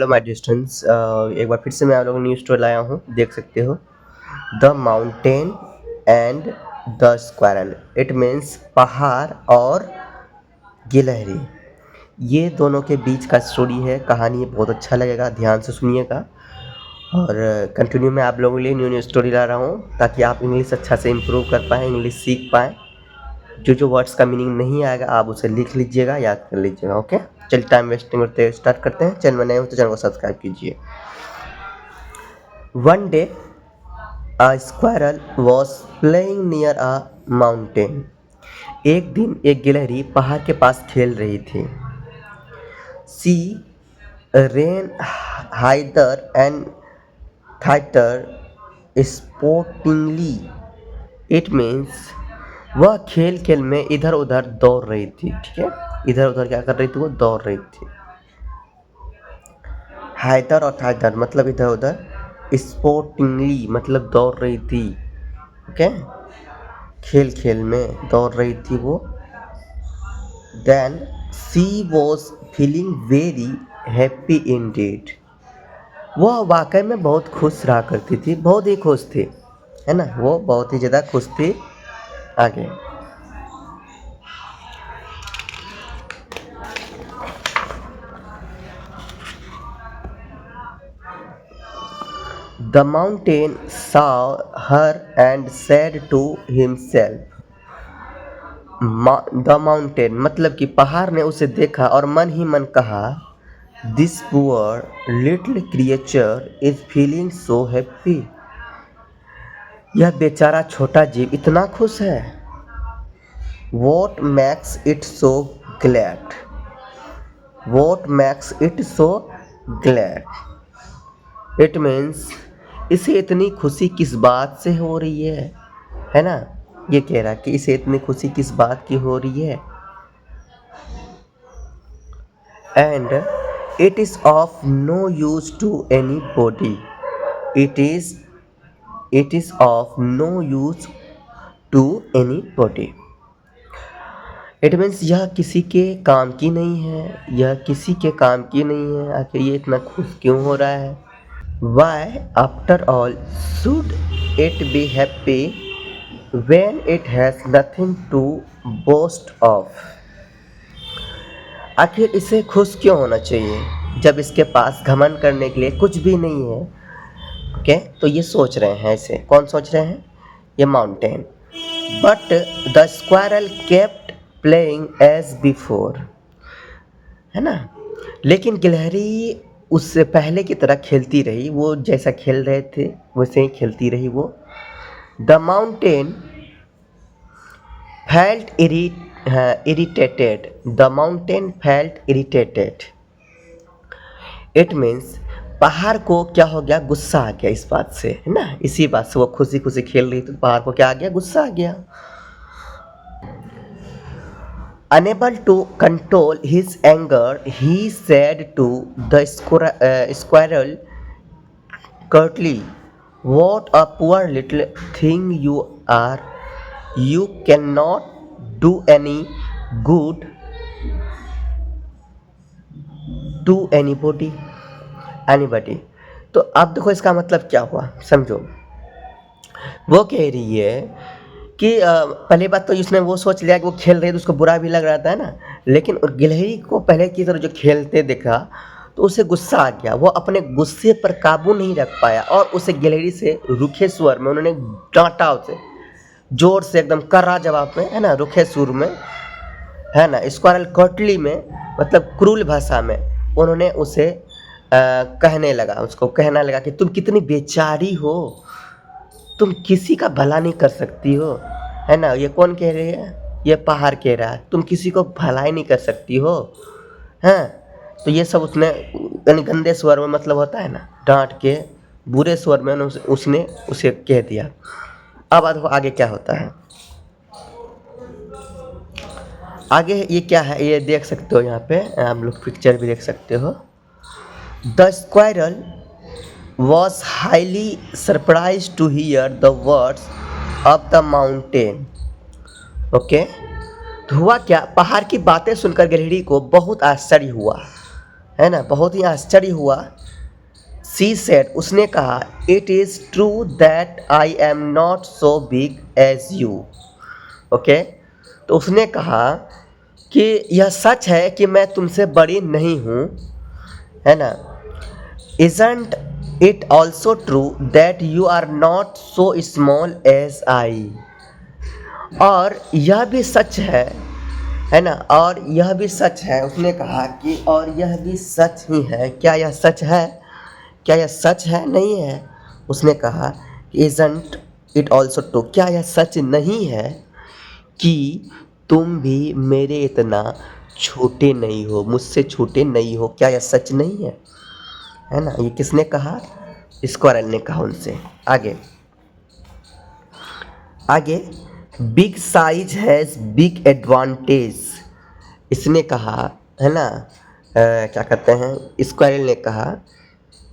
Hello my distance एक बार फिर से मैं आप लोगों को न्यू स्टोरी लाया हूँ, देख सकते हो। The mountain and the squirrel, it means पहाड़ और गिलहरी। ये दोनों के बीच का स्टोरी है, कहानी बहुत अच्छा लगेगा, ध्यान से सुनिएगा। और कंटिन्यू मैं आप लोगों के लिए न्यू न्यू स्टोरी ला रहा हूँ ताकि आप इंग्लिश अच्छा से इम्प्रूव कर पाएँ, इंग्लिश सीख पाएँ। जो जो वर्ड्स का मीनिंग नहीं आएगा आप उसे लिख लीजिएगा, याद कर लीजिएगा। ओके, चलिए टाइम वेस्टिंग करते स्टार्ट करते हैं। चैनल में नए हो तो चैनल को सब्सक्राइब कीजिए। One day a squirrel was playing near a mountain. एक दिन एक गिलहरी पहाड़ के पास खेल रही थी। She ran hither and thither sportingly. It means वह खेल खेल में इधर उधर दौड़ रही थी। ठीक है, इधर उधर क्या कर रही थी? वो दौड़ रही थी। हाइदर और थाइदर मतलब इधर उधर, स्पोर्टिंगली मतलब दौड़ रही थी। ओके, खेल खेल में दौड़ रही थी वो। Then she was feeling very happy indeed. वह वाकई में बहुत खुश रहा करती थी, बहुत ही खुश थी, है ना, वो बहुत ही ज़्यादा खुश थी। आगे The mountain saw her and said to himself. The mountain मतलब कि पहाड़ ने उसे देखा और मन ही मन कहा, this poor little creature is feeling so happy. यह बेचारा छोटा जीव इतना खुश है। What max it so glad. What max it so glad, it means इसे इतनी खुशी किस बात से हो रही है ना। ये कह रहा कि इसे इतनी खुशी किस बात की हो रही है। And it is of no use to anybody. It is of no use to anybody. It means यह किसी के काम की नहीं है, यह किसी के काम की नहीं है। आखिर ये इतना खुश क्यों हो रहा है? Why after all should it be happy when it has nothing to boast of। आखिर इसे खुश क्यों होना चाहिए जब इसके पास घमंड करने के लिए कुछ भी नहीं है। ओके, तो ये सोच रहे हैं, ऐसे कौन सोच रहे हैं? ये mountain. But the squirrel kept playing as before, है ना। लेकिन गिलहरी उससे पहले की तरह खेलती रही, वो जैसा खेल रहे थे वैसे ही खेलती रही वो। The mountain felt irritated. The mountain felt irritated. It means पहाड़ को क्या हो गया? गुस्सा आ गया इस बात से, है ना। इसी बात से वो खुशी खुशी खेल रही थी, पहाड़ को क्या आ गया? गुस्सा आ गया। Unable to control his anger, he said to the squirrel curtly, what a poor little thing you are. You cannot do any good to anybody। तो अब देखो इसका मतलब क्या हुआ, समझो। वो कह रही है कि पहली बात तो उसने वो सोच लिया कि वो खेल रही है तो उसको बुरा भी लग रहा था, है ना। लेकिन गिलहरी को पहले की तरह जो खेलते देखा तो उसे गुस्सा आ गया। वो अपने गुस्से पर काबू नहीं रख पाया और उसे गिलहरी से रूखे स्वर में उन्होंने डांटा, उसे जोर से एकदम कर्रा जवाब में, है ना, रूखे सुर में, है ना। स्क्वायरल कर्टली में मतलब क्रूर भाषा में उन्होंने उसे कहने लगा, उसको कहना लगा कि तुम कितनी बेचारी हो, तुम किसी का भला नहीं कर सकती हो, है ना। ये कौन कह रही है? ये पहाड़ कह रहा है, तुम किसी को भलाई नहीं कर सकती हो, हैं। तो ये सब उसने यानी गंदे स्वर में मतलब होता है ना, डांट के बुरे स्वर में उसने उसे कह दिया। अब आगे क्या होता है? आगे ये क्या है ये देख सकते हो, यहाँ पे आप लोग पिक्चर भी देख सकते हो। The squirrel was highly surprise to hear the words of the mountain. Okay, तो हुआ क्या? पहाड़ की बातें सुनकर गिलहरी को बहुत आश्चर्य हुआ। है ना, बहुत ही आश्चर्य हुआ। सी सेड, उसने कहा, it is true that I am not so big as you. Okay, तो उसने कहा कि यह सच है कि मैं तुमसे बड़ी नहीं हूँ, है ना। Isn't it also true that you are not so small as I. और यह भी सच है ना, और यह भी सच है। उसने कहा कि और यह भी सच ही है। क्या यह सच है? क्या यह सच है? नहीं है। उसने कहा कि इजंट इट ऑल्सो ट्रू, क्या यह सच नहीं है कि तुम भी मेरे इतना छोटे नहीं हो, मुझसे छोटे नहीं हो? क्या यह सच नहीं है ना। ये किसने कहा? स्क्वायरल ने कहा उनसे। आगे आगे, big size has big advantage. इसने कहा, है ना, क्या कहते हैं, स्क्वायरल ने कहा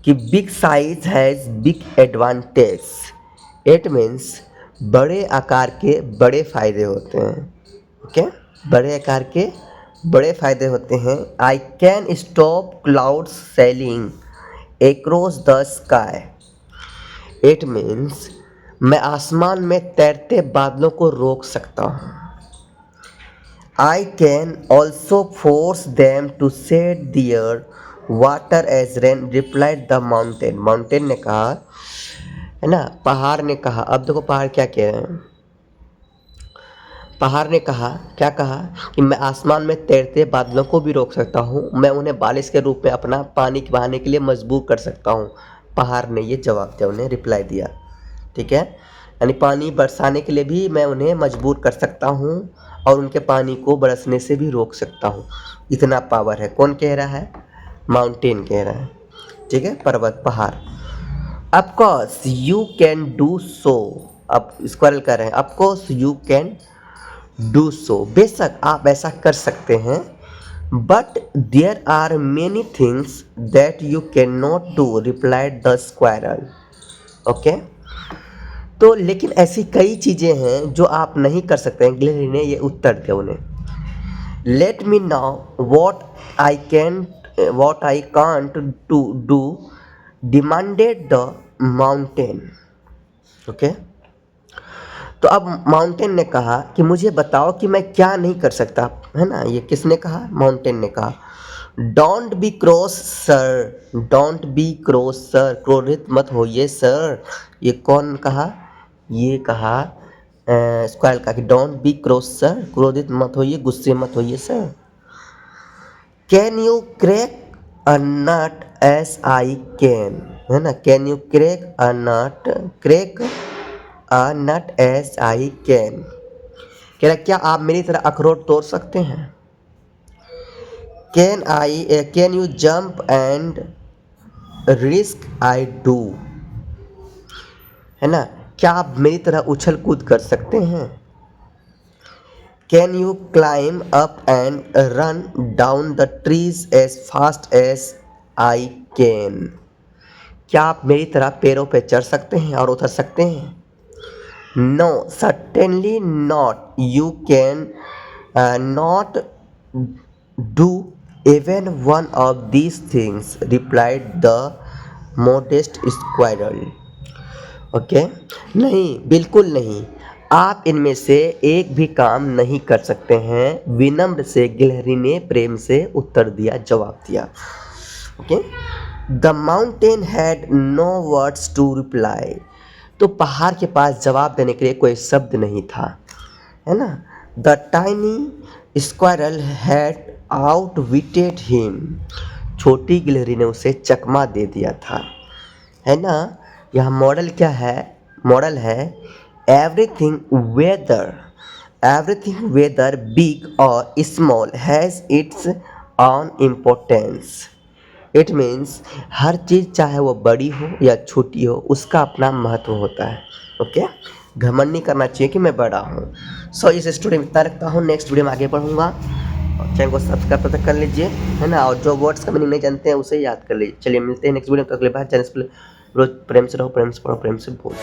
कि big size has big advantage. It means बड़े आकार के बड़े फ़ायदे होते हैं। ओके, बड़े आकार के बड़े फ़ायदे होते हैं। I can stop clouds sailing across the sky. It means मैं आसमान में तैरते बादलों को रोक सकता हूँ। I can also force them to set their water as rain, replied the mountain. Mountain ने कहा, है ना, पहाड़ ने कहा। अब देखो पहाड़ क्या कह रहे हैं। पहाड़ ने कहा, क्या कहा कि मैं आसमान में तैरते बादलों को भी रोक सकता हूँ, मैं उन्हें बारिश के रूप में अपना पानी बहाने के लिए मजबूर कर सकता हूँ। पहाड़ ने ये जवाब दिया, उन्हें रिप्लाई दिया। ठीक है, यानी पानी बरसाने के लिए भी मैं उन्हें मजबूर कर सकता हूँ और उनके पानी को बरसने से भी रोक सकता हूँ। इतना पावर है। कौन कह रहा है? माउंटेन कह रहा है। ठीक है, पर्वत, पहाड़। Of course you can do so. अब स्क्वायरल कह रहे हैं, of course you can do so, बेशक आप ऐसा कर सकते हैं। But there are many things that you can not do, replied the squirrel. Okay, तो लेकिन ऐसी कई चीज़ें हैं जो आप नहीं कर सकते हैं। गिलहरी ने ये उत्तर दिया उन्हें। Let me now what I can't to do, demanded the mountain. Okay, तो अब माउंटेन ने कहा कि मुझे बताओ कि मैं क्या नहीं कर सकता, है ना। ये किसने कहा? माउंटेन ने कहा। Don't be cross sir, don't be cross sir, क्रोधित मत होइए सर। ये कौन कहा? ये कहा स्क्वायरल का कि डोंट बी क्रॉस सर, क्रोधित मत होइए, गुस्से मत होइए sir. Can you crack a nut as I can, है ना। Can you crack a nut, crack a nut as I can, कह रहा क्या आप मेरी तरह अखरोट तोड़ सकते हैं? Can you jump and risk I do, है ना, क्या आप मेरी तरह उछल कूद कर सकते हैं? Can you climb up and run down the trees as fast as I can, क्या आप मेरी तरह पेड़ों पे चढ़ सकते हैं और उतर सकते हैं? No certainly not, you can not do even one of these things, replied the modest squirrel. Okay, नहीं, बिल्कुल नहीं, आप इनमें से एक भी काम नहीं कर सकते हैं, विनम्र से गिलहरी ने प्रेम से उत्तर दिया, जवाब दिया। Okay, the mountain had no words to reply, तो पहाड़ के पास जवाब देने के लिए कोई शब्द नहीं था, है ना। The tiny squirrel had आउटविटेड him, छोटी गिलहरी ने उसे चकमा दे दिया था, है ना। यह मॉडल क्या है? मॉडल है एवरीथिंग वेदर बिग और small has its on importance. It means हर चीज़ चाहे वो बड़ी हो या छोटी हो, उसका अपना महत्व होता है। ओके, घमंड नहीं करना चाहिए कि मैं बड़ा हूँ। सो इस स्टोरी में इतना रखता हूँ, नेक्स्ट वीडियो में आगे बढ़ूँगा। चैनल को सब्सक्राइब तक कर लीजिए, है ना, और जो वर्ड्स का मीनिंग नहीं जानते हैं उसे याद कर लीजिए। चलिए मिलते हैं नेक्स्ट वीडियो में, तक के लिए बाय। चैनल रोज प्रेम से रहो, प्रेम से पढ़ो, प्रेम से बोलो।